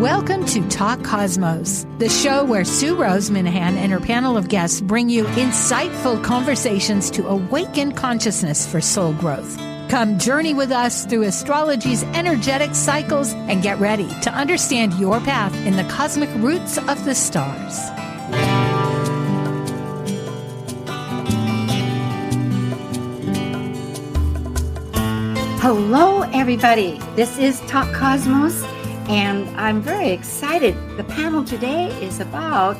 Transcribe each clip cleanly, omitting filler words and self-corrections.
Welcome to Talk Cosmos, the show where Sue Minahan and her panel of guests bring you insightful conversations to awaken consciousness for soul growth. Come journey with us through astrology's energetic cycles and get ready to understand your path in the cosmic roots of the stars. Hello, everybody. This is Talk Cosmos, and I'm very excited. The panel today is about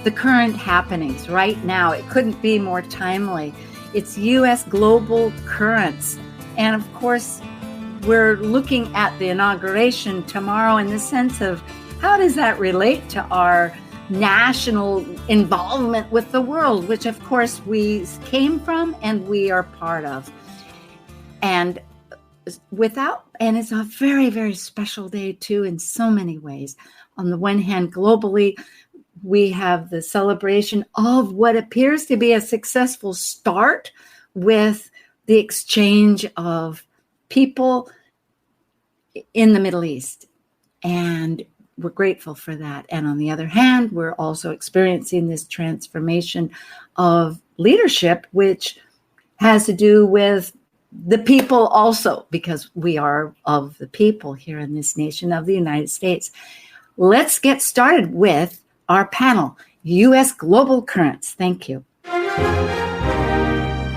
the current happenings right now. It couldn't be more timely. It's U.S. global currents. And of course, we're looking at the inauguration tomorrow in the sense of how does that relate to our national involvement with the world, which of course we came from and we are part of. And it's a very, very special day too in so many ways. On the one hand, globally, we have the celebration of what appears to be a successful start with the exchange of people in the Middle East. And we're grateful for that. And on the other hand, we're also experiencing this transformation of leadership, which has to do with the people also, because we are of the people here in this nation of the United States. Let's get started with our panel, U.S. Global Currents. Thank you.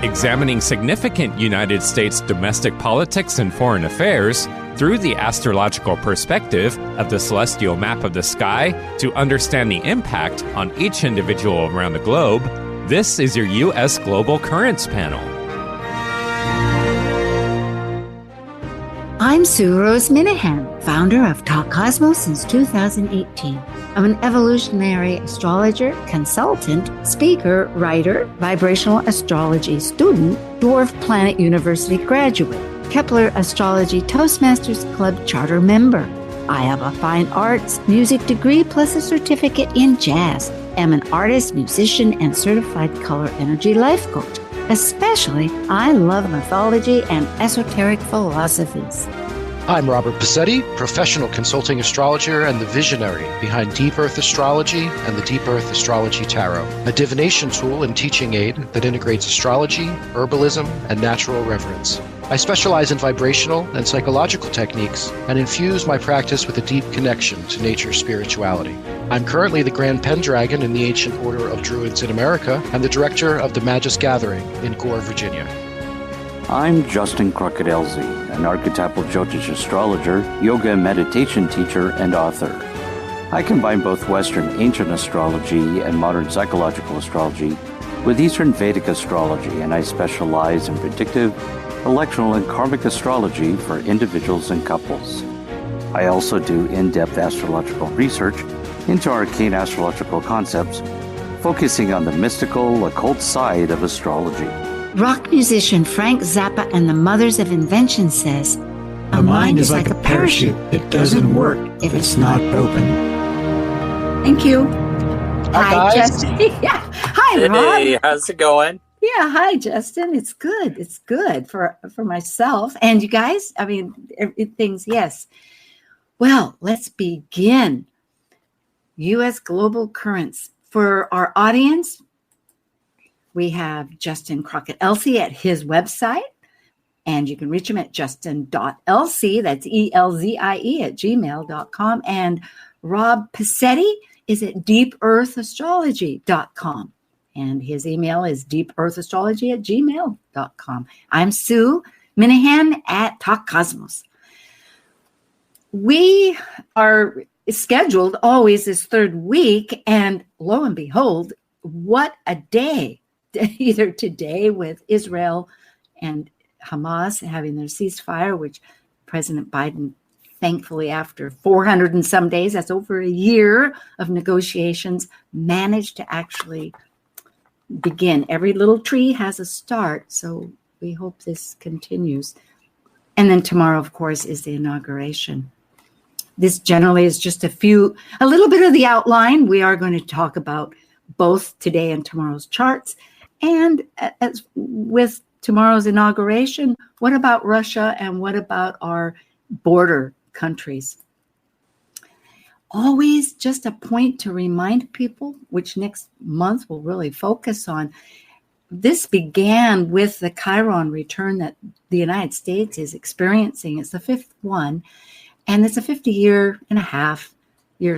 Examining significant United States domestic politics and foreign affairs through the astrological perspective of the celestial map of the sky to understand the impact on each individual around the globe, this is your U.S. Global Currents panel. I'm Sue Minahan, founder of Talk Cosmos since 2018. I'm an evolutionary astrologer, consultant, speaker, writer, vibrational astrology student, Dwarf Planet University graduate, Kepler Astrology Toastmasters Club charter member. I have a fine arts music degree plus a certificate in jazz. I'm an artist, musician, and certified color energy life coach. Especially, I love mythology and esoteric philosophies. I'm Robert Pizzetti, professional consulting astrologer and the visionary behind Deep Earth Astrology and the Deep Earth Astrology Tarot, a divination tool and teaching aid that integrates astrology, herbalism, and natural reverence. I specialize in vibrational and psychological techniques and infuse my practice with a deep connection to nature's spirituality. I'm currently the Grand Pendragon in the Ancient Order of Druids in America and the director of the Magus Gathering in Gore, Virginia. I'm Justin Crockett-Elzy, an archetypal Jyotish astrologer, yoga and meditation teacher, and author. I combine both Western ancient astrology and modern psychological astrology with Eastern Vedic astrology, and I specialize in predictive, electional, and karmic astrology for individuals and couples. I also do in-depth astrological research into arcane astrological concepts, focusing on the mystical, occult side of astrology. Rock musician Frank Zappa and the Mothers of Invention says, "A mind is like a parachute. It doesn't work if it's not open." Thank you. Hi, Justin. Yeah. Hi, Rob. Hey, how's it going? Yeah, hi, Justin. It's good. It's good for myself. And you guys, I mean, things, yes. Well, let's begin. U.S. Global Currents. For our audience, we have Justin Crockett-Elzy at his website, and you can reach him at justin.lc, that's ELZIE at gmail.com. And Rob Pizzetti is at deepearthastrology.com. And his email is deepearthastrology at gmail.com. I'm Sue Minahan at Talk Cosmos. We are scheduled always this third week, and lo and behold, what a day. Either today with Israel and Hamas having their ceasefire, which President Biden, thankfully, after 400 and some days, that's over a year of negotiations, managed to actually begin. Every little tree has a start, so we hope this continues. And then tomorrow, of course, is the inauguration. This generally is just a little bit of the outline. We are going to talk about both today and tomorrow's charts. And as with tomorrow's inauguration, what about Russia and what about our border countries? always just a point to remind people, which next month we'll really focus on. This began with the Chiron return that the United States is experiencing. It's the fifth one, and it's a 50-year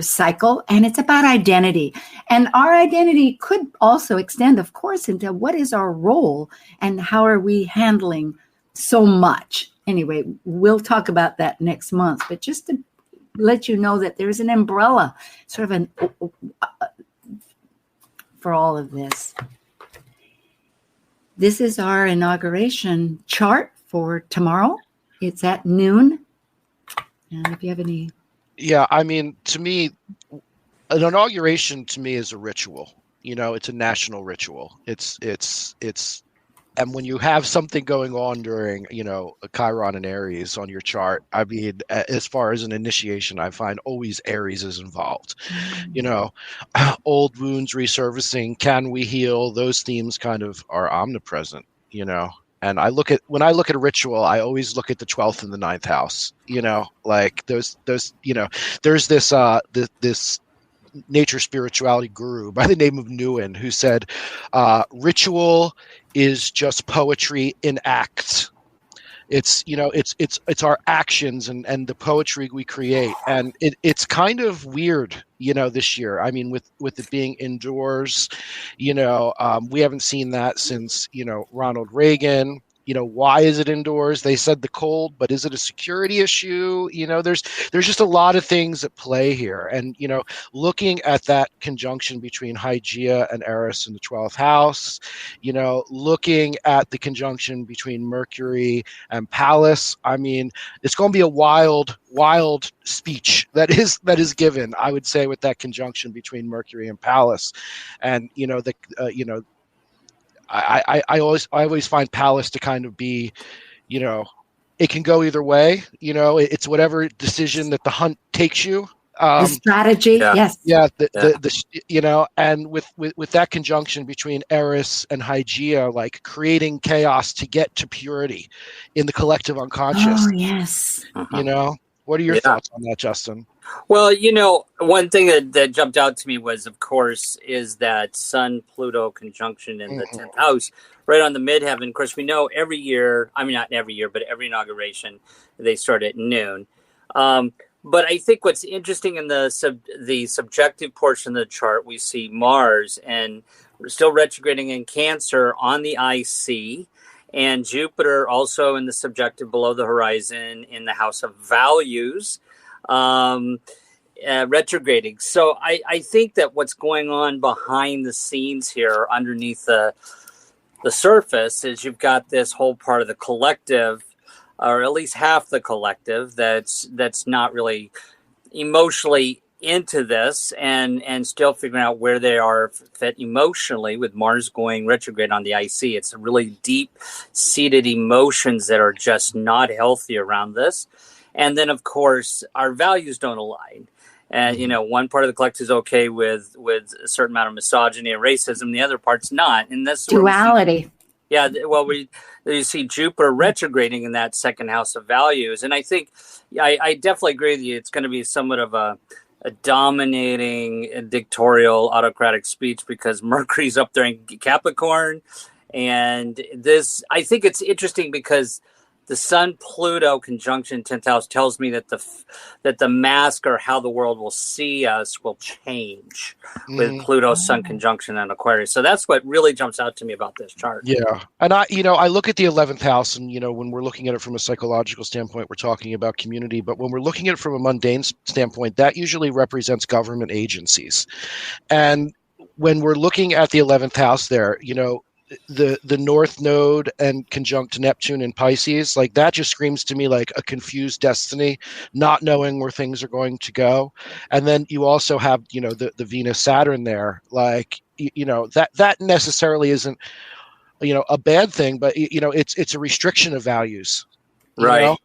cycle, and it's about identity. And our identity could also extend, of course, into what is our role and how are we handling so much. Anyway, we'll talk about that next month, but just to let you know that there's an umbrella sort of for all of this. This is our inauguration chart for tomorrow. It's at noon. And if you have any... Yeah, I mean, to me, an inauguration to me is a ritual. It's a national ritual. It's and when you have something going on during, a Chiron and Aries on your chart, I mean, as far as an initiation, I find always Aries is involved. Old wounds resurfacing, can we heal? Those themes kind of are omnipresent, And when I look at a ritual, I always look at the 12th and the 9th house, like those, there's this nature spirituality guru by the name of Nguyen who said, ritual is just poetry in acts. It's our actions and the poetry we create. And it's kind of weird, this year. I mean, with it being indoors, we haven't seen that since, Ronald Reagan. Why is it indoors? They said the cold, but is it a security issue? There's just a lot of things at play here. And, looking at that conjunction between Hygeia and Eris in the 12th house, looking at the conjunction between Mercury and Pallas, I mean, it's going to be a wild speech that is given, I would say, with that conjunction between Mercury and Pallas. And, I always find Pallas to kind of be, it can go either way. It's whatever decision that the hunt takes you. The strategy, yes. Yeah, and with that conjunction between Eris and Hygeia, like creating chaos to get to purity in the collective unconscious. Oh, yes. What are your thoughts on that, Justin? Well, one thing that jumped out to me was, of course, is that Sun-Pluto conjunction in the 10th house, right on the midheaven. Of course, we know every year, I mean, not every year, but every inauguration, they start at noon. But I think what's interesting in the subjective portion of the chart, we see Mars and still retrograding in Cancer on the IC, and Jupiter also in the subjective below the horizon in the house of values. Retrograding. So I think that what's going on behind the scenes here underneath the surface is you've got this whole part of the collective, or at least half the collective, that's not really emotionally into this and still figuring out where they are fit emotionally, with Mars going retrograde on the IC. It's really deep-seated emotions that are just not healthy around this. And then, of course, our values don't align. And, one part of the collective is okay with a certain amount of misogyny and racism. The other part's not. And that's duality. You see Jupiter retrograding in that second house of values. And I think, I definitely agree with you. It's going to be somewhat of a dominating, dictatorial, autocratic speech because Mercury's up there in Capricorn. And I think it's interesting because the Sun-Pluto conjunction 10th house tells me that the mask or how the world will see us will change with Pluto-Sun conjunction and Aquarius. So that's what really jumps out to me about this chart. Yeah. And I look at the 11th house and, when we're looking at it from a psychological standpoint, we're talking about community. But when we're looking at it from a mundane standpoint, that usually represents government agencies. And when we're looking at the 11th house there, the North Node and conjunct Neptune in Pisces, like that just screams to me like a confused destiny, not knowing where things are going to go. And then you also have, the Venus Saturn there, like, that necessarily isn't, a bad thing, but it's a restriction of values. Right.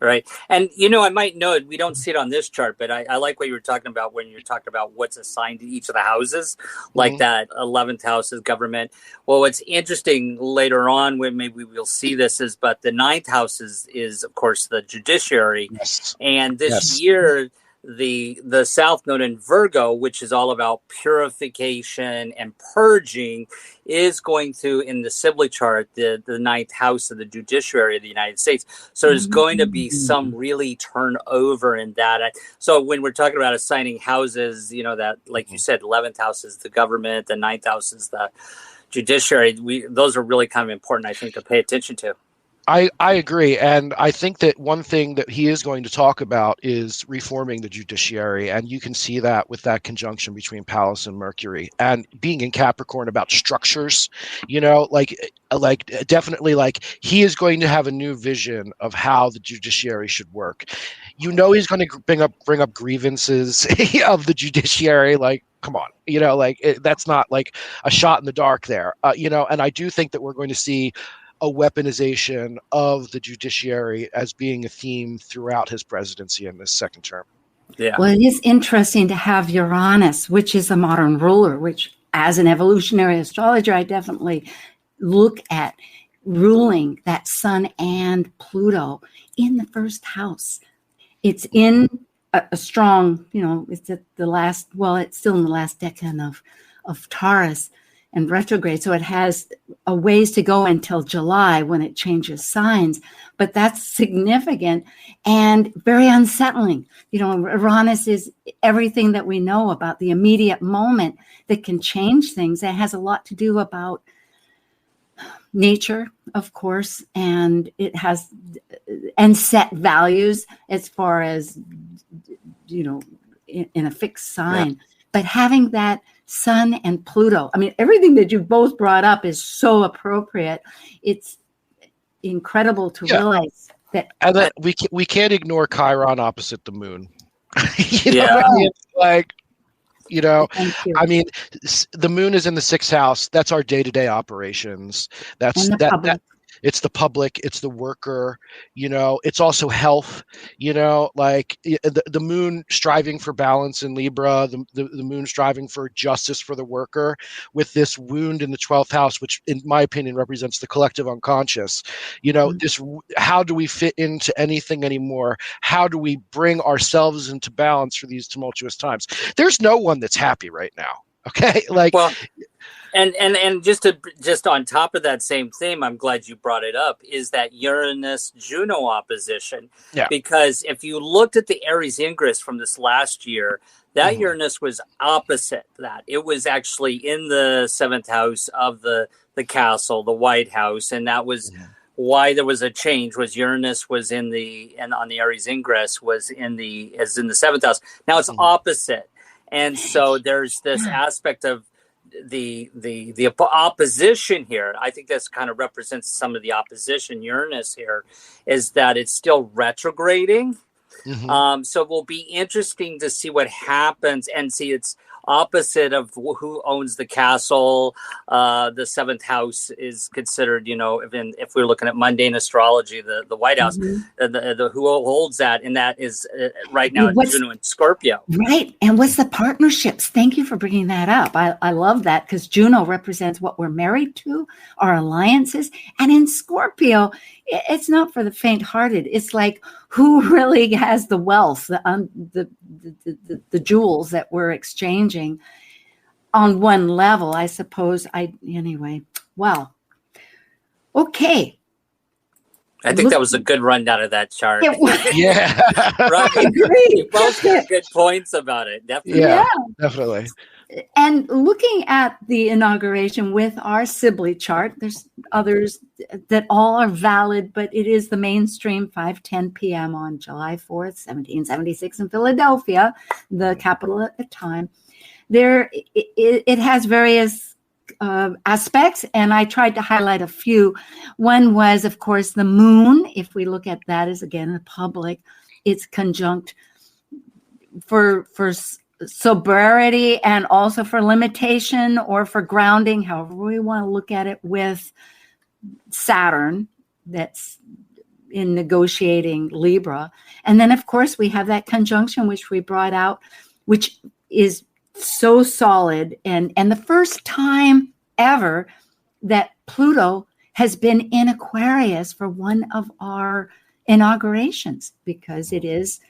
Right. And, I might note, we don't see it on this chart, but I like what you were talking about when you're talking about what's assigned to each of the houses, like that 11th house is government. Well, what's interesting later on, when maybe we'll see this, but the 9th house is of course, the judiciary. Yes. And this year, the South Node in Virgo, which is all about purification and purging, is going to, in the Sibley chart, the ninth house of the judiciary of the United States. So there's going to be some really turnover in that. So when we're talking about assigning houses, that, like you said, 11th house is the government, the ninth house is the judiciary. Those are really kind of important, I think, to pay attention to. I agree. And I think that one thing that he is going to talk about is reforming the judiciary. And you can see that with that conjunction between Pallas and Mercury, and being in Capricorn about structures, definitely, he is going to have a new vision of how the judiciary should work. He's going to bring up grievances of the judiciary. Come on, that's not like a shot in the dark there, and I do think that we're going to see a weaponization of the judiciary as being a theme throughout his presidency in this second term. Yeah. Well, it is interesting to have Uranus, which is a modern ruler, which as an evolutionary astrologer, I definitely look at ruling that Sun and Pluto in the first house. It's in a strong, it's at the last, it's still in the last decan of Taurus and retrograde. So it has a ways to go until July when it changes signs, but that's significant and very unsettling. Uranus is everything that we know about the immediate moment that can change things. It has a lot to do about nature, of course, and it has and set values as far as, in a fixed sign. Yeah. But having that Sun and Pluto, everything that you both brought up is so appropriate. It's incredible to realize that. And that we can't ignore Chiron opposite the moon. Thank you. The moon is in the sixth house. That's our day-to-day operations. That's it's the public, it's the worker, it's also health, the moon striving for balance in Libra, the moon striving for justice for the worker, with this wound in the 12th house, which in my opinion represents the collective unconscious. How do we fit into anything anymore? How do we bring ourselves into balance for these tumultuous times? There's no one that's happy right now. Okay. And just on top of that same theme, I'm glad you brought it up, is that Uranus-Juno opposition. Yeah. Because if you looked at the Aries ingress from this last year, that Uranus was opposite that. It was actually in the 7th house of the castle, the White House, and that was why there was a change. Was Uranus was on the Aries ingress was in the 7th house. Now it's opposite, and so there's this aspect of the opposition here. I think this kind of represents some of the opposition. Uranus here is that it's still retrograding. So it will be interesting to see what happens, and see it's opposite of who owns the castle. The 7th house is considered, if we're looking at mundane astrology, the White House, the who holds that, and that is right now Juno and Scorpio. Right. And what's the partnerships? Thank you for bringing that up. I love that, because Juno represents what we're married to, our alliances. And in Scorpio, it's not for the faint-hearted. It's like, who really has the wealth, the jewels that we're exchanging on one level, I suppose. Well, okay. I think that was a good rundown of that chart. Yeah. Right. You both got good points about it. Definitely. Yeah, definitely. And looking at the inauguration with our Sibley chart, there's others that all are valid, but it is the mainstream 5:10 p.m. on July 4th, 1776 in Philadelphia, the capital at the time. It has various aspects, and I tried to highlight a few. One was, of course, the moon. If we look at that as, again, the public, it's conjunct for sobriety and also for limitation or for grounding, however we want to look at it, with Saturn that's in negotiating Libra. And then, of course, we have that conjunction, which we brought out, which is so solid. And the first time ever that Pluto has been in Aquarius for one of our inaugurations, because it is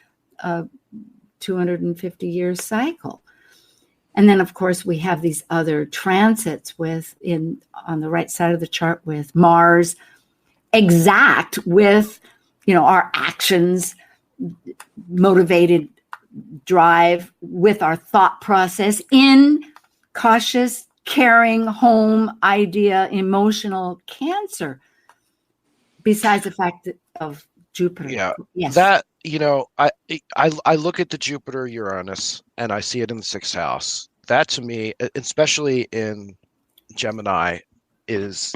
250-year cycle. And then, of course, we have these other transits on the right side of the chart with Mars exact with, our actions, motivated drive with our thought process in cautious, caring, home, idea, emotional Cancer. Besides the fact of Jupiter. Yeah. Yes. That, I look at the Jupiter Uranus and I see it in the 6th house. That to me, especially in Gemini, is,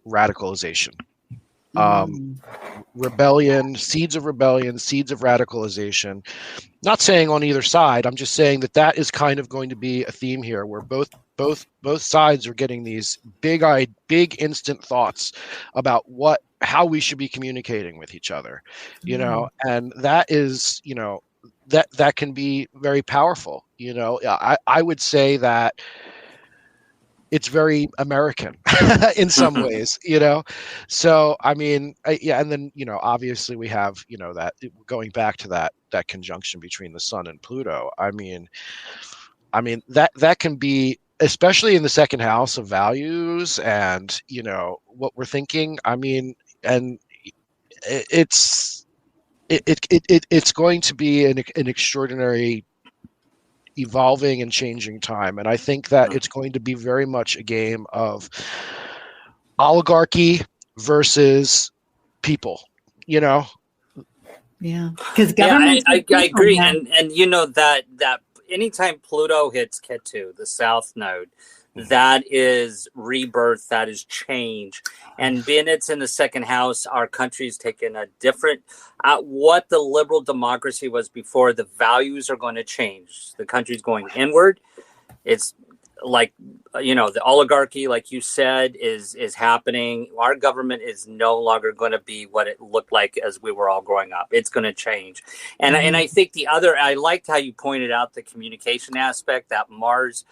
radicalization. Rebellion, seeds of radicalization. Not saying on either side. I'm just saying that is kind of going to be a theme here, where both sides are getting these big instant thoughts about how we should be communicating with each other, and that is, that can be very powerful. I would say that it's very American in some ways, So, I mean, and then, obviously we have, that going back to that conjunction between the Sun and Pluto. I mean, that can be, especially in the 2nd house of values and, what we're thinking. I mean, and it's going to be an extraordinary evolving and changing time. And I think that it's going to be very much a game of oligarchy versus people, Yeah. Because I agree. And that anytime Pluto hits Ketu, the south node, that is rebirth, that is change. And being it's in the 2nd house, our country's taken a different, what the liberal democracy was before, the values are going to change. The country's going inward. It's like, the oligarchy, like you said, is happening. Our government is no longer going to be what it looked like as we were all growing up. It's going to change. And I think I liked how you pointed out the communication aspect, that Mars,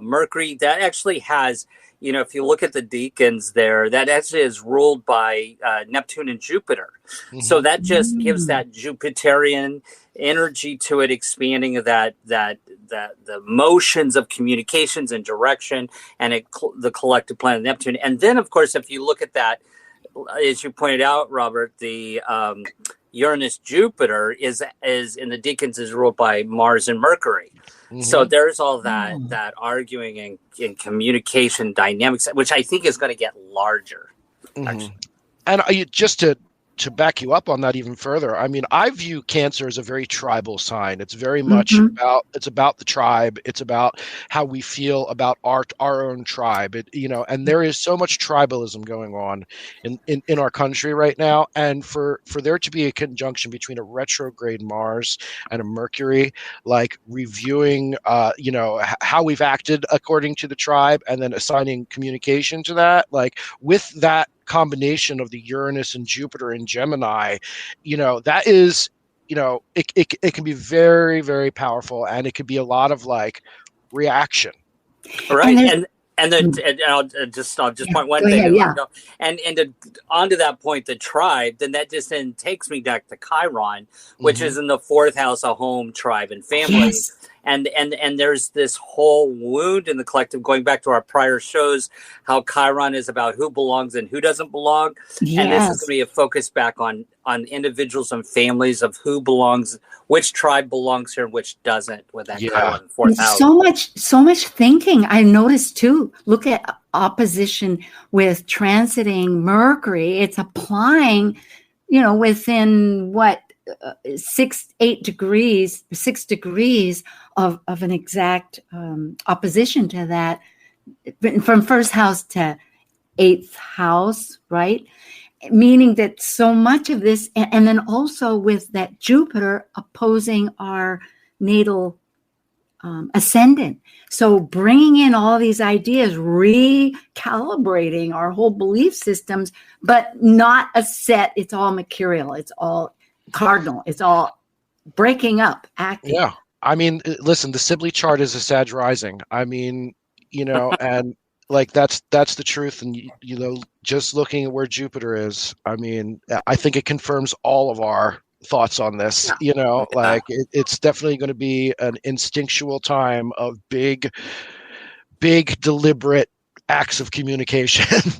Mercury, that actually has, if you look at the deacons there, that actually is ruled by Neptune and Jupiter. So that just gives that Jupiterian energy to it, expanding of that the motions of communications and direction, and the collective planet Neptune. And then, of course, if you look at that, as you pointed out, Robert, the Uranus Jupiter is in the deacons is ruled by Mars and Mercury. So there's all that arguing and communication dynamics, which I think is going to get larger. And just to back you up on that even further, I mean, I view Cancer as a very tribal sign. It's very much about the tribe. It's about how we feel about our own tribe. And there is so much tribalism going on in our country right now. And for there to be a conjunction between a retrograde Mars and a Mercury, like reviewing, how we've acted according to the tribe, and then assigning communication to that, like with that combination of the Uranus and Jupiter and Gemini, that is, it can be very, very powerful, and it could be a lot of like reaction. Right. And I'll just point one thing. And onto that point, the tribe, then that just then takes me back to Chiron, which is in the 4th house of home, tribe, and family. Yes. And there's this whole wound in the collective, going back to our prior shows, how Chiron is about who belongs and who doesn't belong. Yes. And this is going to be a focus back on individuals and families of who belongs, which tribe belongs here, and which doesn't, with that Chiron 4th house. So much thinking. I noticed too. Look at opposition with transiting Mercury. It's applying, within what? 6 degrees of an exact opposition to that, from 1st house to 8th house, right? Meaning that so much of this, and then also with that Jupiter opposing our natal ascendant. So bringing in all these ideas, recalibrating our whole belief systems, but not a set. It's all mercurial. It's all cardinal. It's all breaking up, acting. Yeah. I mean, listen, the Sibley chart is a Sag rising. I mean, and like that's the truth. And, just looking at where Jupiter is, I mean, I think it confirms all of our thoughts on this. It's definitely going to be an instinctual time of big deliberate acts of communication.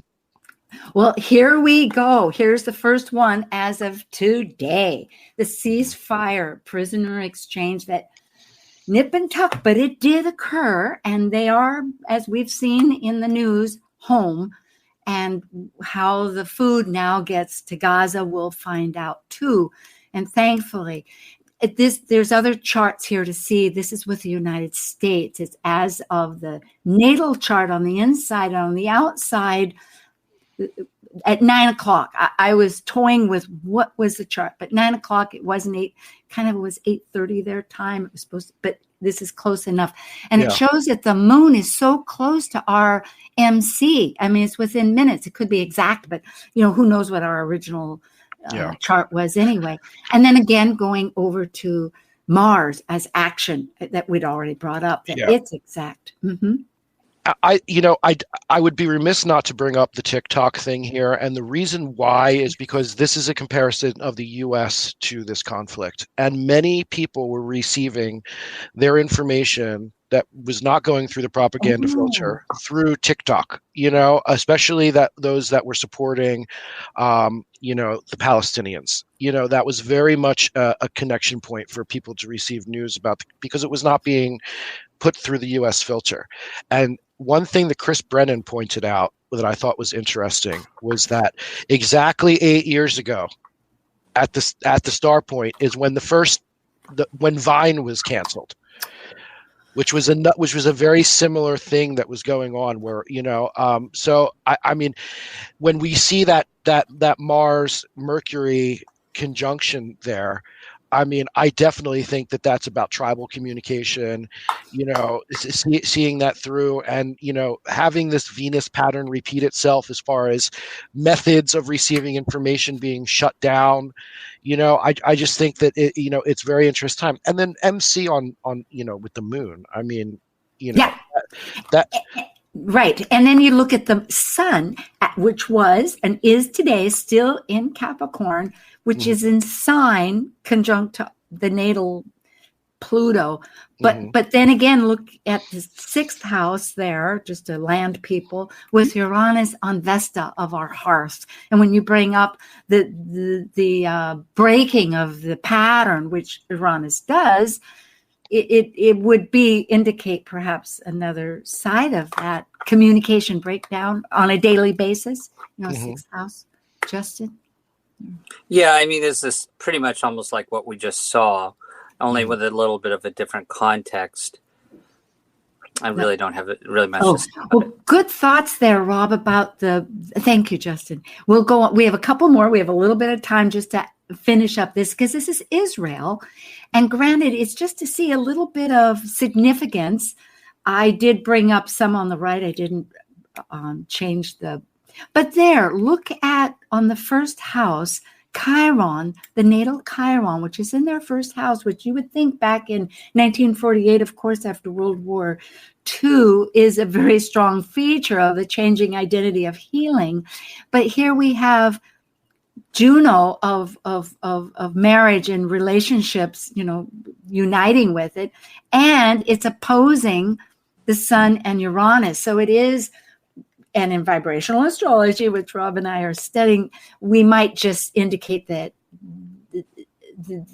Well, here we go. Here's the first one as of today. The ceasefire prisoner exchange, that nip and tuck, but it did occur. And they are, as we've seen in the news, home. And how the food now gets to Gaza, we'll find out too. And thankfully, there's other charts here to see. This is with the United States. It's as of the natal chart on the inside and on the outside. At 9 o'clock, I was toying with what was the chart, but 9 o'clock, it wasn't 8, it was 8:30 their time. It was supposed to, but this is close enough. And It shows that the moon is so close to our MC. I mean, it's within minutes. It could be exact, but who knows what our original chart was anyway. And then again, going over to Mars as action that we'd already brought up, that it's exact. Mm-hmm. I would be remiss not to bring up the TikTok thing here. And the reason why is because this is a comparison of the US to this conflict. And many people were receiving their information that was not going through the propaganda filter through TikTok, especially those that were supporting, the Palestinians. That was very much a connection point for people to receive news about, because it was not being put through the US filter. And one thing that Chris Brennan pointed out that I thought was interesting was that exactly 8 years ago, at the star point, is when when Vine was canceled, which was a very similar thing that was going on. Where so I mean, when we see that Mars Mercury conjunction there, I mean, I definitely think that that's about tribal communication, seeing that through, and, having this Venus pattern repeat itself as far as methods of receiving information being shut down. I just think that it's very interesting time. And then MC on with the moon. I mean, that. Right. And then you look at the sun, which was and is today still in Capricorn, which is in sign conjunct to the natal Pluto. But then again, look at the 6th house there, just a land people, with Uranus on Vesta of our hearth. And when you bring up the breaking of the pattern, which Uranus does, it would indicate perhaps another side of that communication breakdown on a daily basis. 6th house, Justin. Yeah, I mean, this is pretty much almost like what we just saw, only with a little bit of a different context. I really don't have really much to say about it. Good thoughts there, Rob, about thank you, Justin. We'll go on. We have a couple more. We have a little bit of time just to finish up this, because this is Israel. And granted, it's just to see a little bit of significance. I did bring up some on the right. I didn't change but there, look at on the 1st house, Chiron, the natal Chiron, which is in their 1st house, which you would think back in 1948, of course, after World War II, is a very strong feature of the changing identity of healing. But here we have Juno of marriage and relationships, uniting with it, and it's opposing the Sun and Uranus. So it is. And in vibrational astrology, which Rob and I are studying, we might just indicate that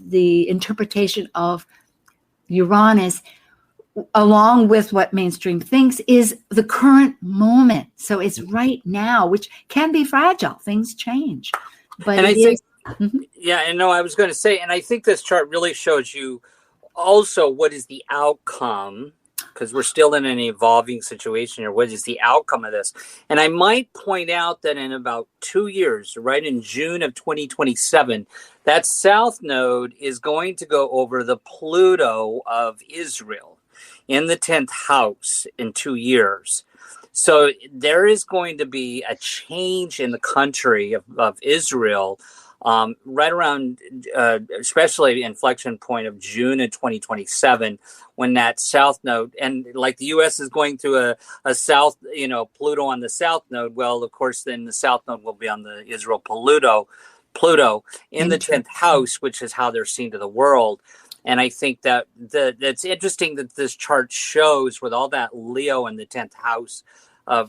the interpretation of Uranus, along with what mainstream thinks, is the current moment. So it's right now, which can be fragile. Things change. But and I think, I was going to say, and I think this chart really shows you also what is the outcome, because we're still in an evolving situation here. What is the outcome of this? And I might point out that in about 2 years, right in June of 2027, that South Node is going to go over the Pluto of Israel in the 10th house in 2 years. So there is going to be a change in the country of Israel right around, especially inflection point of June in 2027, when that South Node, and like the U.S. is going through a South, Pluto on the South Node. Well, of course, then the South Node will be on the Israel Pluto Pluto in the 10th house, which is how they're seen to the world. And I think that that's interesting that this chart shows with all that Leo in the 10th house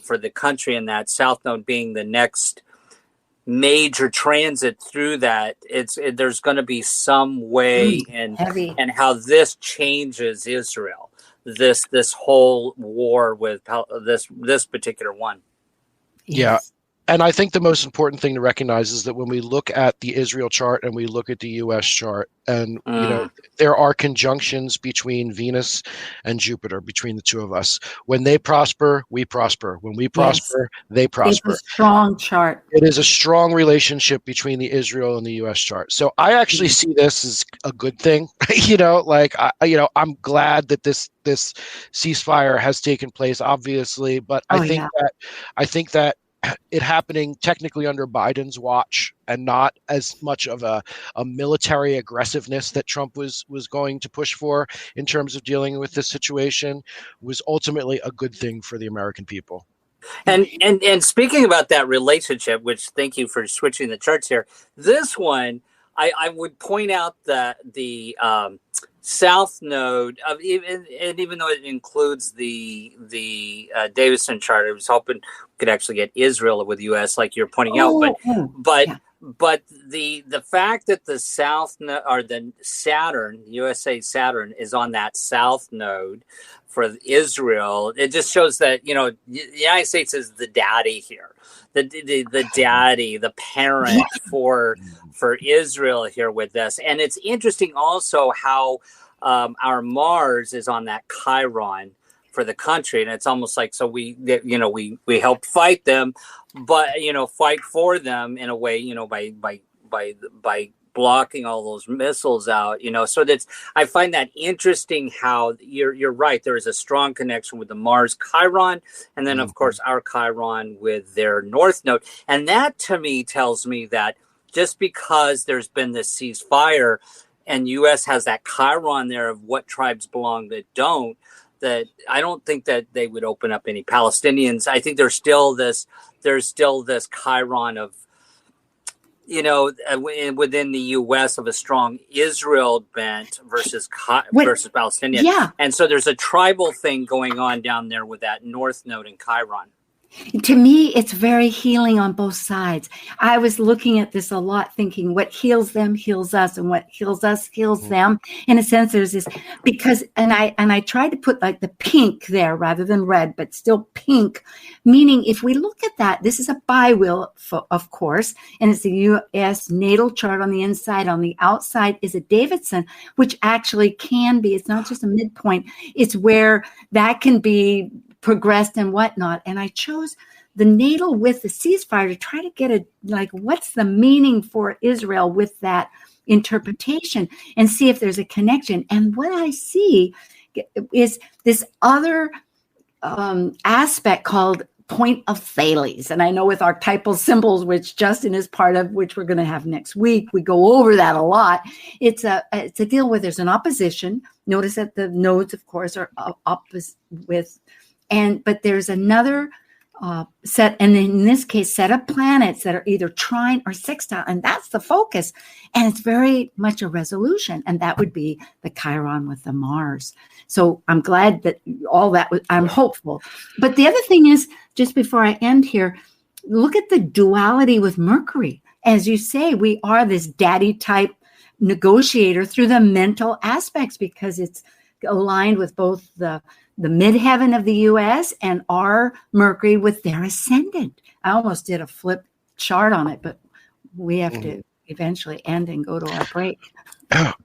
for the country, and that South Node being the next major transit through that. There's going to be some way and how this changes Israel. This whole war with this particular one. Yes. Yeah. And I think the most important thing to recognize is that when we look at the Israel chart and we look at the U.S. chart, and there are conjunctions between Venus and Jupiter, between the two of us. When they prosper, we prosper. When we prosper, they prosper. It's a strong chart. It is a strong relationship between the Israel and the U.S. chart. So I actually see this as a good thing. I'm glad that this ceasefire has taken place, obviously, but I think that it happening technically under Biden's watch and not as much of a military aggressiveness that Trump was going to push for in terms of dealing with this situation was ultimately a good thing for the American people. And speaking about that relationship, which thank you for switching the charts here. This one, I would point out that the South Node, even though it includes the Davison chart, I was hoping we could actually get Israel with the U.S. like you're pointing out, but the fact that the South Node, or the Saturn, USA Saturn, is on that South Node for Israel, it just shows that the United States is the daddy here, the daddy, the parent for Israel here with this. And it's interesting also how our Mars is on that Chiron for the country, and it's almost like, so we helped fight them, but fight for them in a way, by blocking all those missiles out, so that's, I find that interesting how you're right. There is a strong connection with the Mars Chiron, and then of course our Chiron with their North Node. And that to me tells me that just because there's been this ceasefire and U.S. has that Chiron there of what tribes belong that don't, that I don't think that they would open up any Palestinians. I think there's still this Chiron of, within the U.S. of a strong Israel bent versus Palestinian. Yeah. And so there's a tribal thing going on down there with that North Node and Chiron. To me, it's very healing on both sides. I was looking at this a lot, thinking what heals them heals us, and what heals us heals them. In a sense, there's this, because, and I tried to put like the pink there rather than red, but still pink, meaning if we look at that, this is a bi-wheel, of course, and it's the U.S. natal chart on the inside. On the outside is a Davidson, which actually can be, it's not just a midpoint, it's where that can be progressed and whatnot. And I chose the natal with the ceasefire to try to get what's the meaning for Israel with that interpretation and see if there's a connection. And what I see is this other aspect called point of Thales. And I know with archetypal symbols, which Justin is part of, which we're going to have next week, we go over that a lot. It's a deal where there's an opposition. Notice that the nodes, of course, are opposite with, but there's another set, and in this case, set of planets that are either trine or sextile, and that's the focus. And it's very much a resolution, and that would be the Chiron with the Mars. So I'm glad that all that I'm hopeful. But the other thing is, just before I end here, look at the duality with Mercury. As you say, we are this daddy type negotiator through the mental aspects, because it's aligned with both the midheaven of the U.S. and our Mercury with their ascendant. I almost did a flip chart on it, but we have to eventually end and go to our break.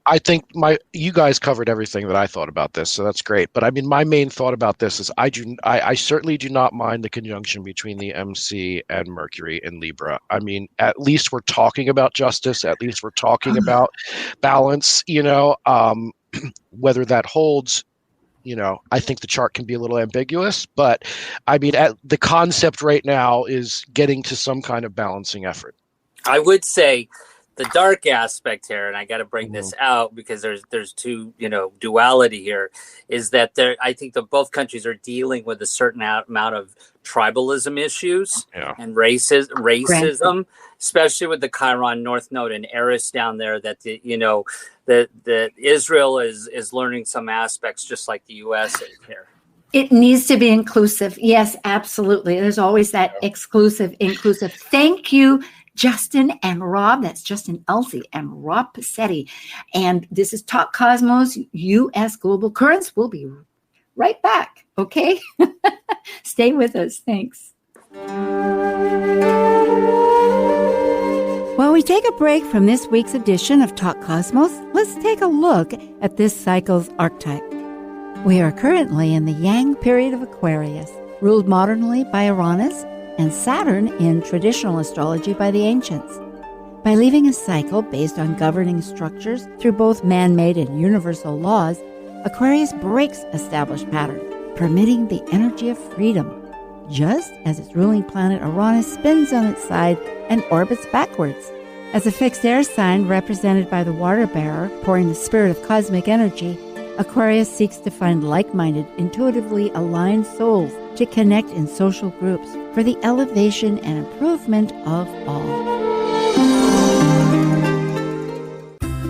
I think you guys covered everything that I thought about this, so that's great. But I mean, my main thought about this is I certainly do not mind the conjunction between the MC and Mercury in Libra. I mean, at least we're talking about justice. At least we're talking about balance. Whether that holds, I think the chart can be a little ambiguous, but I mean, the concept right now is getting to some kind of balancing effort. I would say the dark aspect here, and I got to bring this out because there's two, duality here, is that I think that both countries are dealing with a certain amount of tribalism issues and racism. especially with the Chiron North Node and Eris down there, that that Israel is learning some aspects just like the U.S. is here. It needs to be inclusive. Yes, absolutely. There's always that inclusive. Thank you, Justin and Rob. That's Justin Elsie and Rob Passetti. And this is Talk Cosmos, U.S. Global Currents. We'll be right back, okay? Stay with us. Thanks. While we take a break from this week's edition of Talk Cosmos, let's take a look at this cycle's archetype. We are currently in the Yang period of Aquarius, ruled modernly by Uranus, and Saturn in traditional astrology by the ancients. By leaving a cycle based on governing structures through both man-made and universal laws, Aquarius breaks established patterns, permitting the energy of freedom, just as its ruling planet Uranus spins on its side and orbits backwards. As a fixed air sign represented by the water bearer pouring the spirit of cosmic energy, Aquarius seeks to find like-minded, intuitively aligned souls to connect in social groups for the elevation and improvement of all.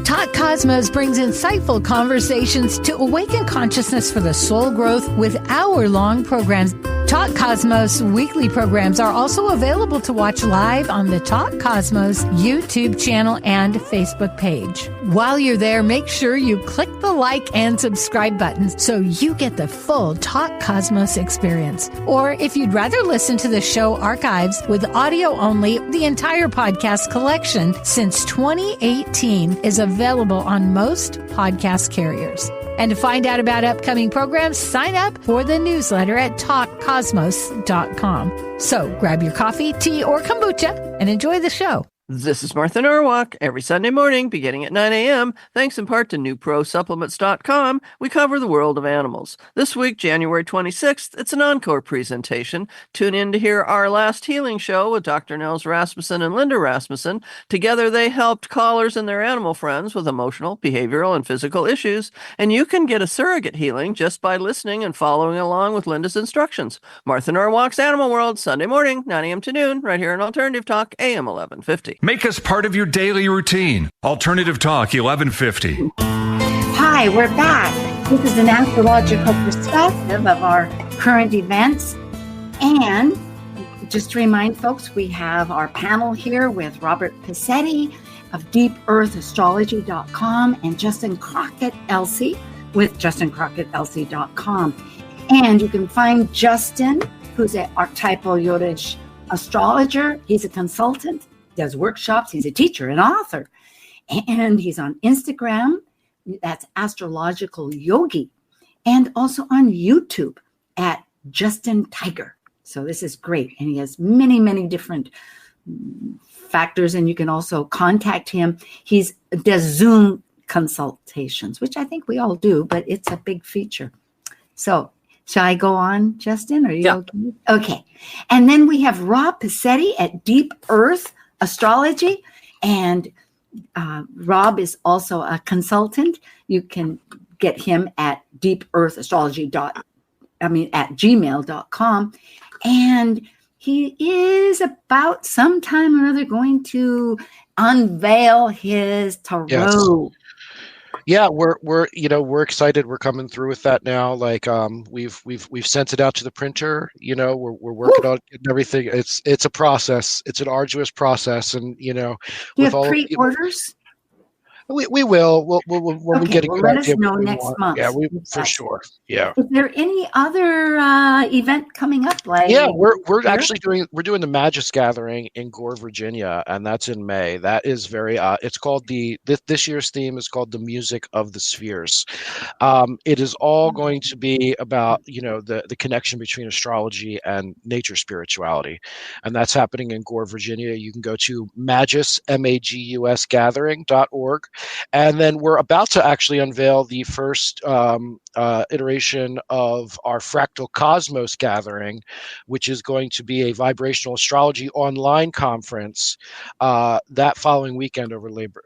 Talk Cosmos brings insightful conversations to awaken consciousness for the soul growth with hour-long programs. Talk Cosmos weekly programs are also available to watch live on the Talk Cosmos YouTube channel and Facebook page. While you're there, make sure you click the like and subscribe buttons so you get the full Talk Cosmos experience. Or if you'd rather listen to the show archives with audio only, the entire podcast collection since 2018 is available on most podcast carriers. And to find out about upcoming programs, sign up for the newsletter at talkcosmos.com. So grab your coffee, tea, or kombucha and enjoy the show. This is Martha Norwalk. Every Sunday morning, beginning at 9 a.m., thanks in part to NewProSupplements.com, we cover the world of animals. This week, January 26th, it's an encore presentation. Tune in to hear our last healing show with Dr. Nels Rasmussen and Linda Rasmussen. Together, they helped callers and their animal friends with emotional, behavioral, and physical issues. And you can get a surrogate healing just by listening and following along with Linda's instructions. Martha Norwalk's Animal World, Sunday morning, 9 a.m. to noon, right here on Alternative Talk, AM 1150. Make us part of your daily routine. Alternative Talk 1150. Hi, we're back. This is an astrological perspective of our current events. And just to remind folks, we have our panel here with Robert Passetti of DeepEarthAstrology.com and Justin Crockett-Elsie with JustinCrockettElsie.com. And you can find Justin, who's an archetypal Yodish astrologer. He's a consultant, does workshops. He's a teacher, an author, and he's on Instagram. That's Astrological Yogi, and also on YouTube at Justin Tiger. So this is great. And he has many, many different factors, and you can also contact him. He does Zoom consultations, which I think we all do, but it's a big feature. So shall I go on, Justin? Are you okay? Okay. And then we have Rob Passetti at Deep Earth Astrology, and Rob is also a consultant. You can get him at gmail.com, and he is about sometime or other going to unveil his tarot. Yes. Yeah, we're excited. We're coming through with that now. Like we've sent it out to the printer. We're working on everything. It's a process. It's an arduous process, and do you have pre-orders? We will. When we get a let us know next month. Yeah, for sure. Yeah. Is there any other event coming up? We're actually doing the Magus Gathering in Gore, Virginia, and that's in May. That is very. It's called this year's theme is called the Music of the Spheres. It is all going to be about the connection between astrology and nature spirituality, and that's happening in Gore, Virginia. You can go to Magus Gathering.org. And then we're about to actually unveil the first iteration of our Fractal Cosmos Gathering, which is going to be a vibrational astrology online conference that following weekend over Labor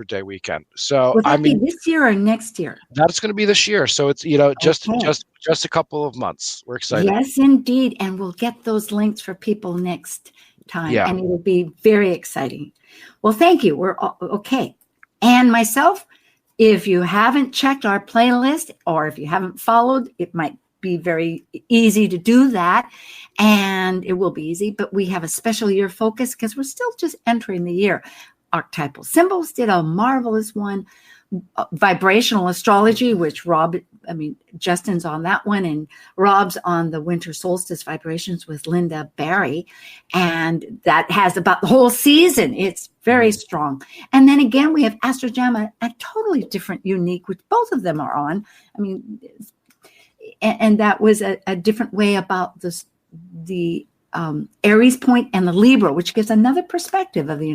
Day weekend. So will that be this year or next year? That's going to be this year. So it's just a couple of months. We're excited. Yes, indeed, and we'll get those links for people next time, and it'll be very exciting. Well, thank you. We're okay. And myself, if you haven't checked our playlist or if you haven't followed, it might be very easy to do that, and it will be easy, but we have a special year focus because we're still just entering the year. Archetypal symbols did a marvelous one. Vibrational astrology, which Justin's on that one, and Rob's on the winter solstice vibrations with Linda Barry, and that has about the whole season. It's very strong. And then again, we have Astrojam, a totally different, unique, which both of them are on. And that was a different way about the Aries point and the Libra, which gives another perspective of the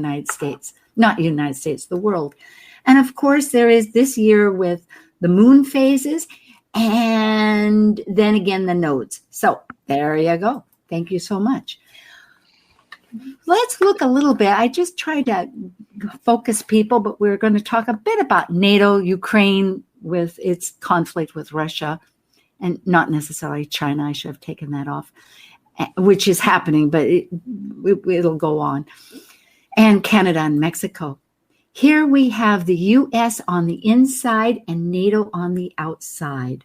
the world. And of course, there is this year with the moon phases and then again the nodes. So there you go. Thank you so much. Let's look a little bit. I just tried to focus people, but we're going to talk a bit about NATO, Ukraine with its conflict with Russia, and not necessarily China. I should have taken that off, which is happening, but it'll go on. And Canada and Mexico. Here we have the U.S. on the inside and NATO on the outside.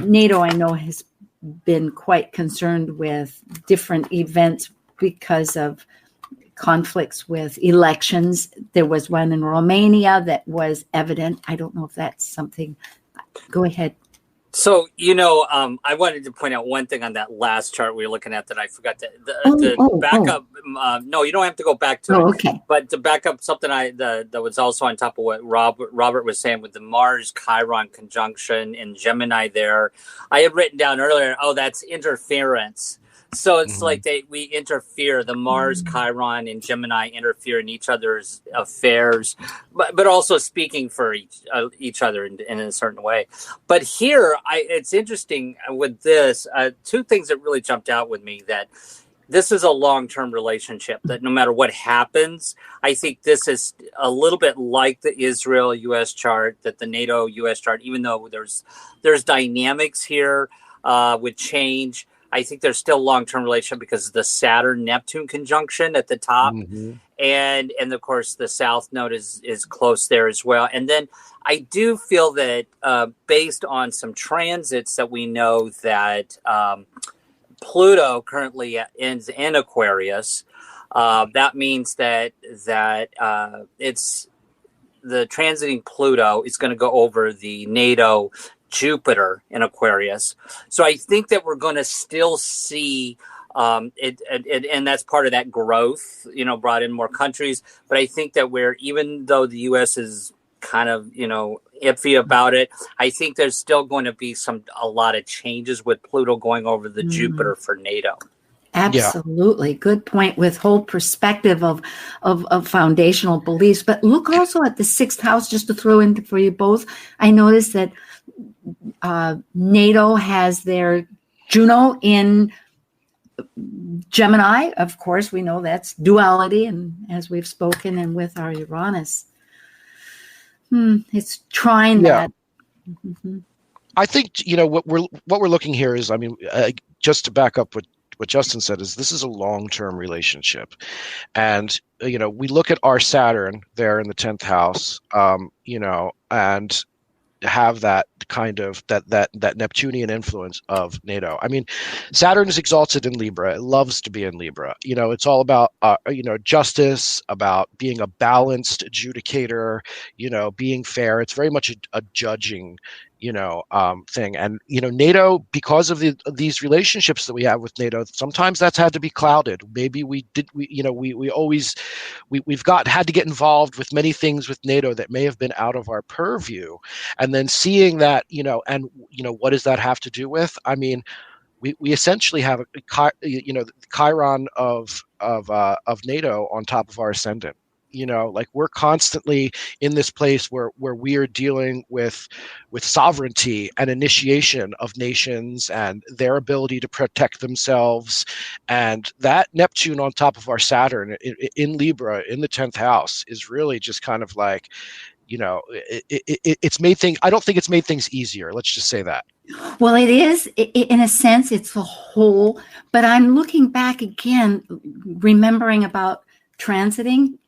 NATO, I know, has been quite concerned with different events because of conflicts with elections. There was one in Romania that was evident. I don't know if that's something. Go ahead. So, I wanted to point out one thing on that last chart we were looking at that I forgot to back up. No, you don't have to go back to it. Okay. But to back up something that was also on top of what Robert was saying with the Mars Chiron conjunction in Gemini there, I had written down earlier, that's interference. So it's like we interfere. The Mars, Chiron, and Gemini interfere in each other's affairs, but also speaking for each other in a certain way. But here, it's interesting with this. Two things that really jumped out with me, that this is a long-term relationship, that no matter what happens, I think this is a little bit like the Israel-U.S. chart, that the NATO-U.S. chart, even though there's dynamics here with change, I think there's still long-term relationship because of the Saturn-Neptune conjunction at the top. And of course, the South Node is close there as well. And then I do feel that based on some transits that we know that Pluto currently ends in Aquarius, that means that it's the transiting Pluto is going to go over the NATO Jupiter in Aquarius. So I think that we're going to still see it, and that's part of that growth, brought in more countries. But I think that even though the U.S. is kind of, iffy about it, I think there's still going to be a lot of changes with Pluto going over the Jupiter for NATO. Absolutely. Yeah. Good point, with whole perspective of foundational beliefs. But look also at the sixth house, just to throw in for you both. I noticed that NATO has their Juno in Gemini. Of course, we know that's duality, and as we've spoken, and with our Uranus, it's trying that. I think what we're looking here is, just to back up what Justin said, is this is a long-term relationship, and we look at our Saturn there in the 10th house, and have that kind of that Neptunian influence of NATO. Saturn is exalted in Libra. It loves to be in Libra. It's all about justice, about being a balanced adjudicator, being fair. It's very much a judging thing. And NATO, because of these relationships that we have with NATO, sometimes that's had to be clouded. Maybe we've had to get involved with many things with NATO that may have been out of our purview, and then seeing that, what does that have to do with? We essentially have the Chiron of NATO on top of our ascendant. We're constantly in this place where we are dealing with sovereignty and initiation of nations and their ability to protect themselves. And that Neptune on top of our Saturn in Libra in the 10th house is really just kind of like, it's made things. I don't think it's made things easier. Let's just say that. Well, it is, in a sense, it's the whole, but I'm looking back again, remembering about transiting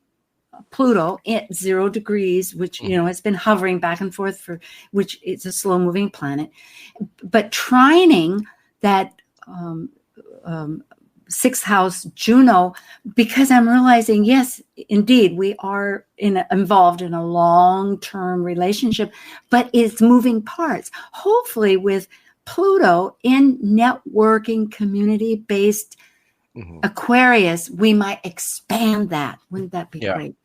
Pluto at 0 degrees, which, has been hovering back and forth which it's a slow moving planet, but trining that, 6th house Juno, because I'm realizing, yes, indeed, we are involved in a long-term relationship, but it's moving parts. Hopefully with Pluto in networking, community-based Aquarius, we might expand that. Wouldn't that be great?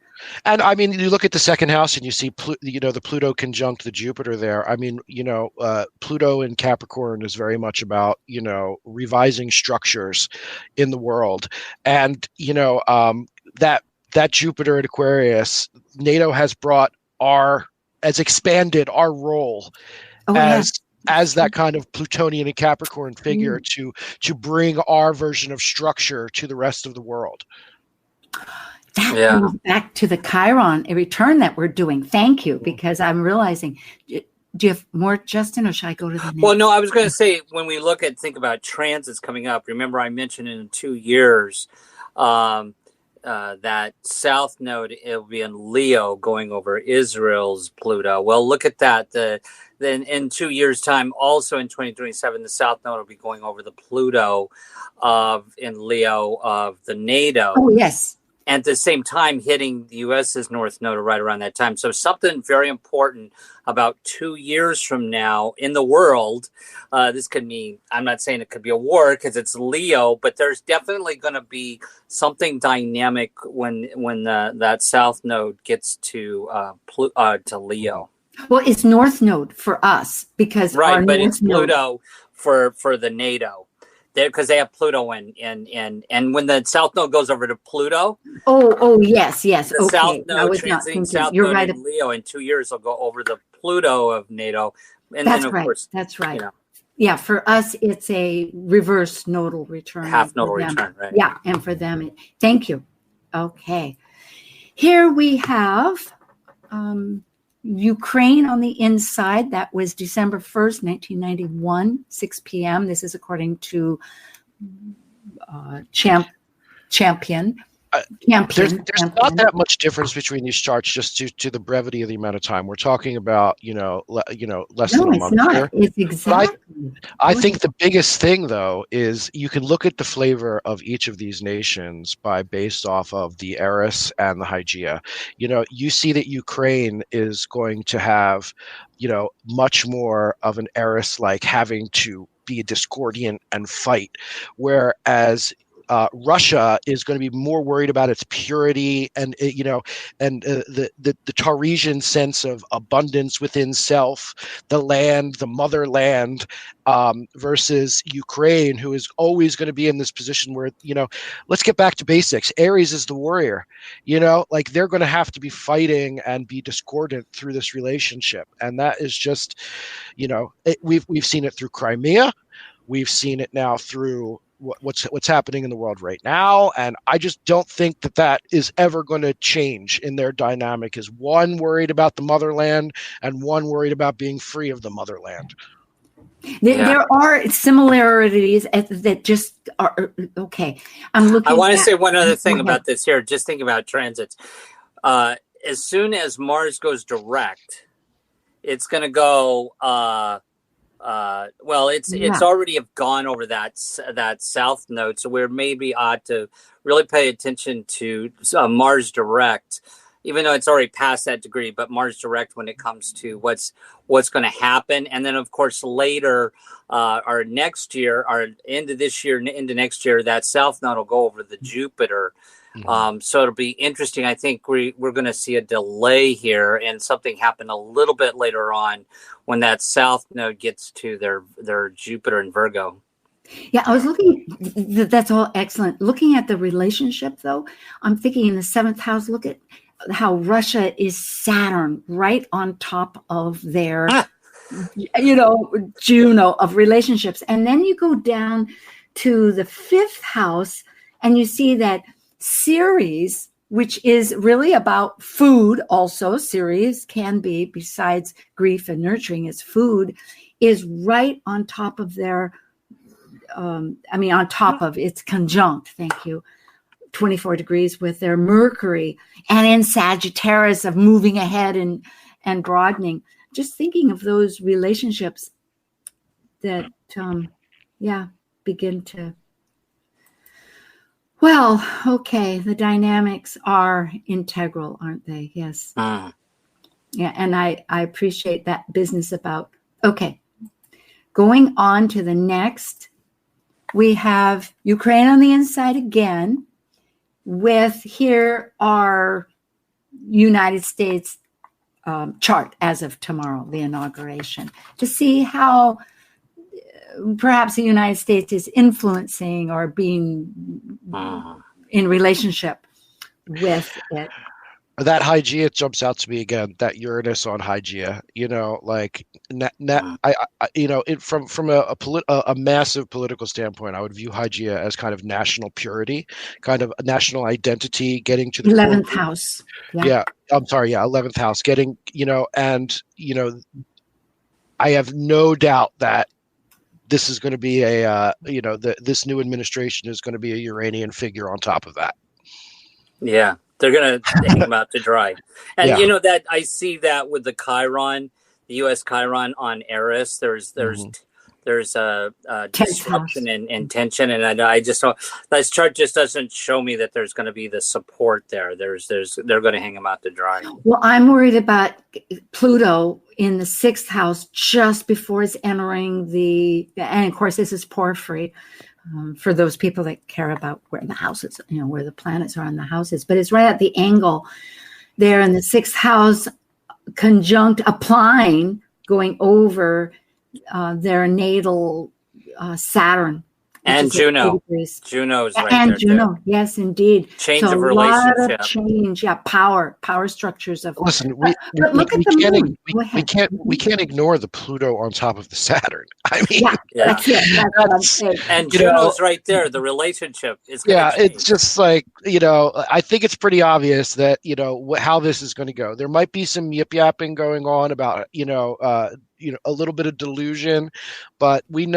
And I mean, you look at the 2nd house and you see, the Pluto conjunct the Jupiter there. I mean, Pluto in Capricorn is very much about, revising structures in the world. And, that Jupiter in Aquarius, NATO has expanded our role as that kind of Plutonian and Capricorn figure to bring our version of structure to the rest of the world. That goes back to the Chiron, a return that we're doing. Thank you, because I'm realizing. Do you have more, Justin, or should I go to the next? Well, no, I was going to say, when we think about transits coming up, remember I mentioned in 2 years that South Node, it'll be in Leo going over Israel's Pluto. Well, look at that. Then in 2 years' time, also in 2027, the South Node will be going over the Pluto in Leo of the NATO. Oh, yes. And at the same time, hitting the U.S.'s North Node right around that time. So something very important about 2 years from now in the world. This could mean, I'm not saying it could be a war because it's Leo, but there's definitely going to be something dynamic when that South Node gets to Leo. Well, it's North Node for us because right, but it's Pluto for the NATO. Because they have Pluto and when the South Node goes over to Pluto. Oh yes. The South Node transiting South Node right. In Leo in 2 years will go over the Pluto of NATO. And that's then of right. course, that's right. Yeah, for us it's a reverse nodal return. Half nodal return, right? Yeah, and for them, thank you. Okay, here we have. Ukraine on the inside. That was December 1st, 1991, 6 p.m. This is according to Champion. There's not that much difference between these charts, just to the brevity of the amount of time. We're talking about, less than a month. No, it's not. Here. It's exactly. I think the biggest thing, though, is you can look at the flavor of each of these nations based off of the Eris and the Hygeia. You see that Ukraine is going to have, much more of an Eris, like having to be a discordian and fight, whereas Russia is going to be more worried about its purity and the Tauresian sense of abundance within self, the land, the motherland, versus Ukraine, who is always going to be in this position where let's get back to basics. Aries is the warrior. They're going to have to be fighting and be discordant through this relationship, and that is just we've seen it through Crimea, we've seen it now through what's happening in the world right now, and I just don't think that is ever going to change in their dynamic. Is one worried about the motherland and one worried about being free of the motherland? There are similarities that just are okay. I'm looking. I want to say one other thing about this here. Just think about transits. As soon as Mars goes direct, it's going to go. It's already have gone over that South Node, so we're maybe ought to really pay attention to Mars direct, even though it's already past that degree. But Mars direct when it comes to what's going to happen, and then of course later, our next year, our end of this year, into next year, that South Node will go over the Jupiter. So it'll be interesting. I think we're going to see a delay here and something happen a little bit later on when that South Node gets to their Jupiter in Virgo. Yeah, I was looking. That's all excellent. Looking at the relationship, though, I'm thinking in the 7th house, look at how Russia is Saturn right on top of their, Juno of relationships. And then you go down to the 5th house and you see that Ceres, which is really about food also. Sirius can be, besides grief and nurturing, is food, is right on top of their, on top of, it's conjunct, thank you, 24 degrees with their Mercury, and in Sagittarius of moving ahead and broadening. Just thinking of those relationships that, begin to, well, okay, the dynamics are integral, aren't they? Yes. Yeah, and I appreciate that business about, okay, going on to the next, we have Ukraine on the inside again, with here our United States chart as of tomorrow, the inauguration, to see how perhaps the United States is influencing or being in relationship with it. That Hygeia jumps out to me again. That Uranus on Hygeia, from a massive political standpoint, I would view Hygeia as kind of national purity, kind of a national identity, getting to the 11th house. Yeah, I'm sorry. Yeah, 11th house, getting I have no doubt that this is going to be this new administration is going to be a Uranian figure on top of that. Yeah. They're going to hang them out to dry. And that I see that with the Chiron, the U.S. Chiron on Eris. There's disruption and tension. And I just don't, this chart just doesn't show me that there's going to be the support there. They're going to hang them out to dry. Well, I'm worried about Pluto in the 6th house just before it's entering and of course this is Porphyry. For those people that care about where the houses, where the planets are on the houses, but it's right at the angle there in the 6th house, conjunct applying, going over their natal Saturn. And Juno. Juno's right and there. Juno, too. Yes, indeed. Change of relationship. A lot of change, power structures of. Listen, but look at the moon. We can't ignore the Pluto on top of the Saturn. I mean, that's it. That's what I'm saying. And Juno's right there. The relationship is. It's just like I think it's pretty obvious that how this is going to go. There might be some yip yapping going on about a little bit of delusion, but we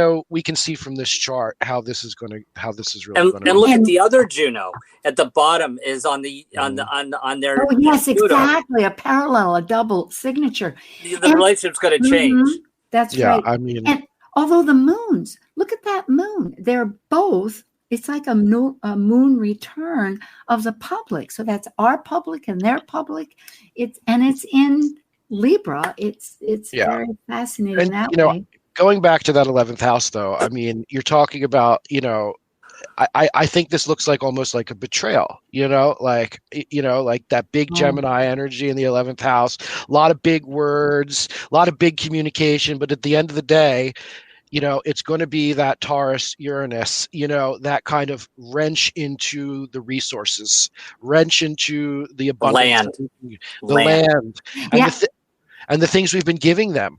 can see from this chart how this is really going to. And look at the other Juno at the bottom is on their. Oh yes, exactly. A parallel, a double signature. The relationship's going to change. That's right. I mean, and although the moons, look at that moon. They're both. It's like a moon return of the public. So that's our public and their public. It's in Libra. It's very fascinating that way. Going back to that 11th house, though, I mean, you're talking about, I think this looks like almost like a betrayal, like that big Gemini energy in the 11th house, a lot of big words, a lot of big communication. But at the end of the day, it's going to be that Taurus Uranus, that kind of wrench into the resources, wrench into the abundance, land, and the things we've been giving them.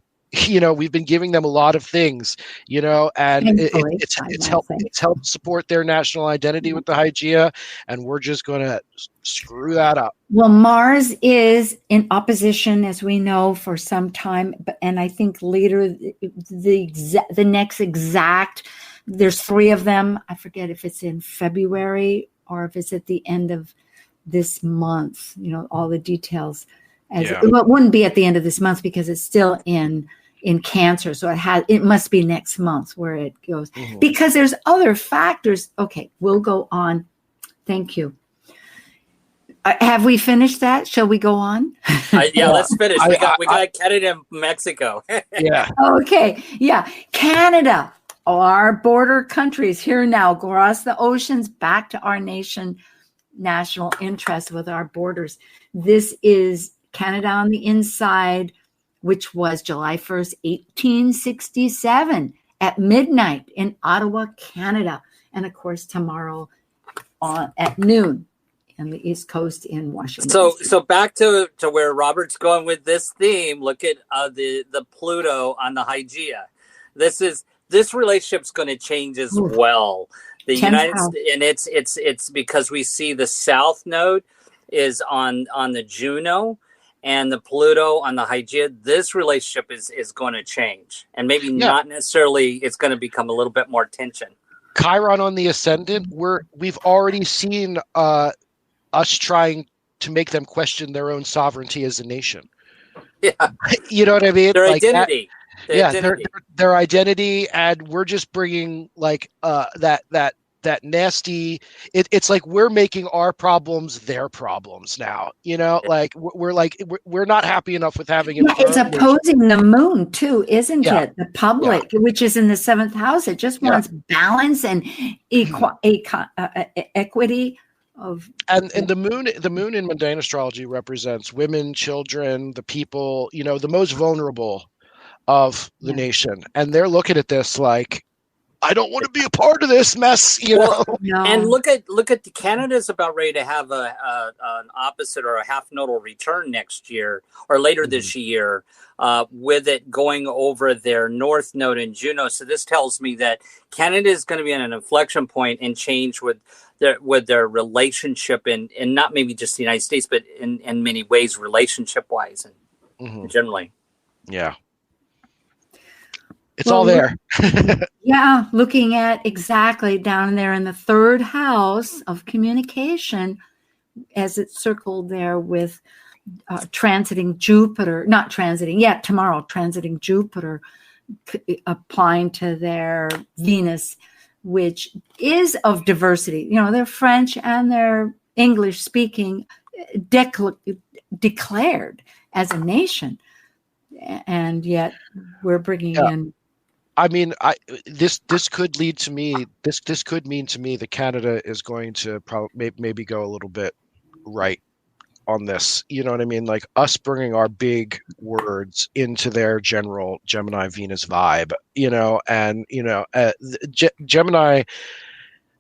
We've been giving them a lot of things, and it's helped support their national identity with the Hygeia, and we're just going to screw that up. Well, Mars is in opposition, as we know, for some time, and I think later the next exact, there's 3 of them. I forget if it's in February or if it's at the end of this month. All the details. It wouldn't be at the end of this month because it's still in Cancer, so it must be next month where it goes, because there's other factors. Okay, we'll go on. Thank you. Have we finished that? Shall we go on? Let's finish. We got Canada and Mexico. Okay. Yeah. Canada, our border countries here now, across the oceans, back to our national interest with our borders. This is Canada on the inside, which was July 1st, 1867 at midnight in Ottawa, Canada. And of course, tomorrow at noon on the East Coast in Washington. So back to where Robert's going with this theme. Look at the Pluto on the Hygeia. This relationship's going to change as well. The United States, and it's because we see the South Node. is on the Juno and the Pluto on the Hygeia. This relationship is going to change, and maybe not necessarily. It's going to become a little bit more tension. Chiron on the ascendant. We've already seen us trying to make them question their own sovereignty as a nation. Yeah, you know what I mean. Their identity. Their identity, and we're just bringing like that nasty. It's like we're making our problems their problems now. You know, like we're not happy enough with having it. It's opposing the moon too, isn't it? The public, which is in the 7th house, it just wants balance and equity. And the moon in mundane astrology represents women, children, the people, the most vulnerable of the nation, and they're looking at this like, I don't want to be a part of this mess, know. And look at Canada's about ready to have an opposite or a half nodal return next year or later this year, with it going over their north node in Juno. So this tells me that Canada is going to be in an inflection point and change with their relationship and not maybe just the United States, but in many ways relationship wise and generally. Yeah. It's all there. Looking at exactly down there in the 3rd house of communication, as it's circled there with transiting Jupiter, tomorrow transiting Jupiter, applying to their Venus, which is of diversity. They're French and they're English speaking, declared as a nation, and yet we're bringing in. I mean, this could lead to me. This could mean to me that Canada is going to maybe go a little bit right on this. You know what I mean? Like us bringing our big words into their general Gemini Venus vibe. Gemini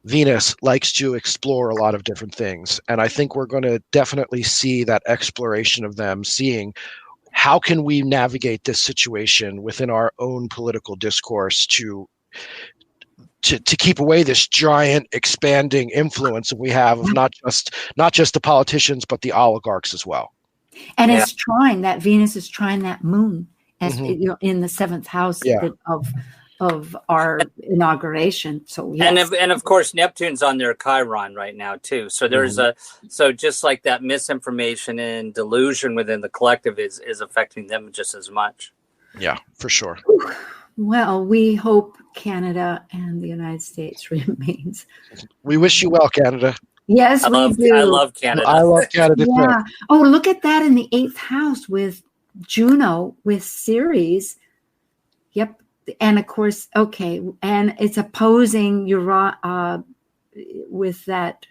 Venus likes to explore a lot of different things, and I think we're going to definitely see that exploration of them seeing. How can we navigate this situation within our own political discourse to keep away this giant expanding influence that we have of not just the politicians but the oligarchs as well? And it's trying that Venus is trying that moon as in the 7th house of our inauguration. So and of course Neptune's on their Chiron right now too. So there's so just like that misinformation and delusion within the collective is affecting them just as much. Yeah, for sure. Well, we hope Canada and the United States remains. We wish you well, Canada. Yes, we do. I love Canada. I love Canada. Yeah. Oh, look at that in the 8th house with Juno with Ceres. Yep. And of course, and it's opposing with that,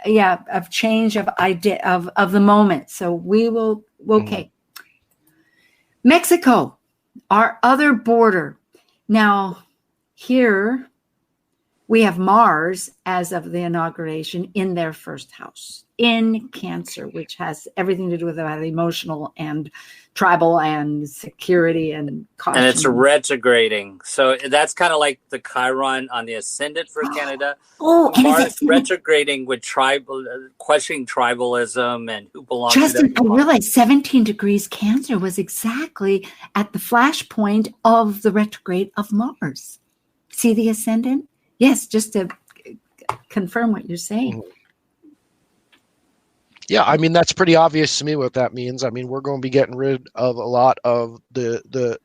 of change of idea of the moment. So we will, Mexico, our other border. Now, here we have Mars as of the inauguration in their 1st house in Cancer, which has everything to do with that emotional and tribal and security and caution. And it's retrograding. So that's kind of like the Chiron on the ascendant for Canada. And Mars retrograding with questioning tribalism and who belongs to I realized 17 degrees Cancer was exactly at the flashpoint of the retrograde of Mars. See the ascendant? Yes, just to confirm what you're saying. Yeah, I mean, that's pretty obvious to me what that means. I mean, we're going to be getting rid of a lot of the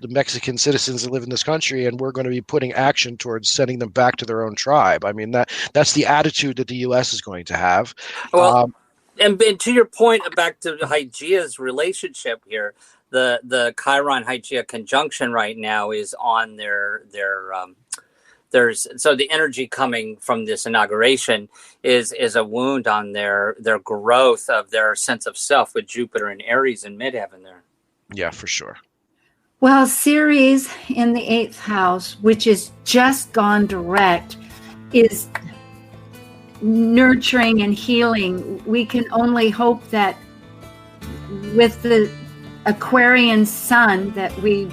Mexican citizens that live in this country, and we're going to be putting action towards sending them back to their own tribe. I mean, that's the attitude that the U.S. is going to have. Well, and to your point, back to Hygeia's relationship here, the Chiron Hygeia conjunction right now is on their so the energy coming from this inauguration is a wound on their growth of their sense of self with Jupiter and Aries in midheaven there. Yeah, for sure. Well, Ceres in the 8th house, which is just gone direct, is nurturing and healing. We can only hope that with the Aquarian sun that we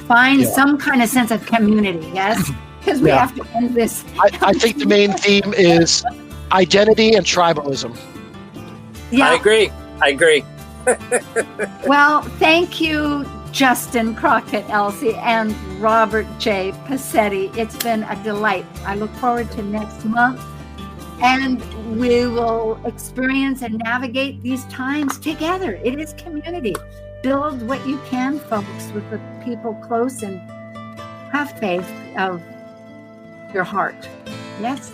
find some kind of sense of community, yes? Because we have to end this. I think the main theme is identity and tribalism. I agree. Well, thank you, Justin Crockett Elsie and Robert J. Passetti. It's been a delight. I look forward to next month, and we will experience and navigate these times together. It is community. Build what you can, folks, with the people close, and have faith of your heart. Yes?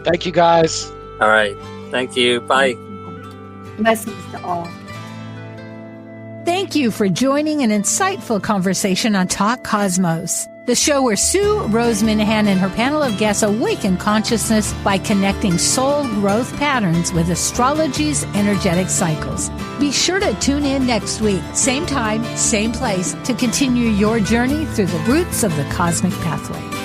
Thank you, guys. All right. Thank you. Bye. Blessings to all. Thank you for joining an insightful conversation on Talk Cosmos, the show where Sue Rose Minahan and her panel of guests awaken consciousness by connecting soul growth patterns with astrology's energetic cycles. Be sure to tune in next week, same time, same place, to continue your journey through the roots of the cosmic pathway.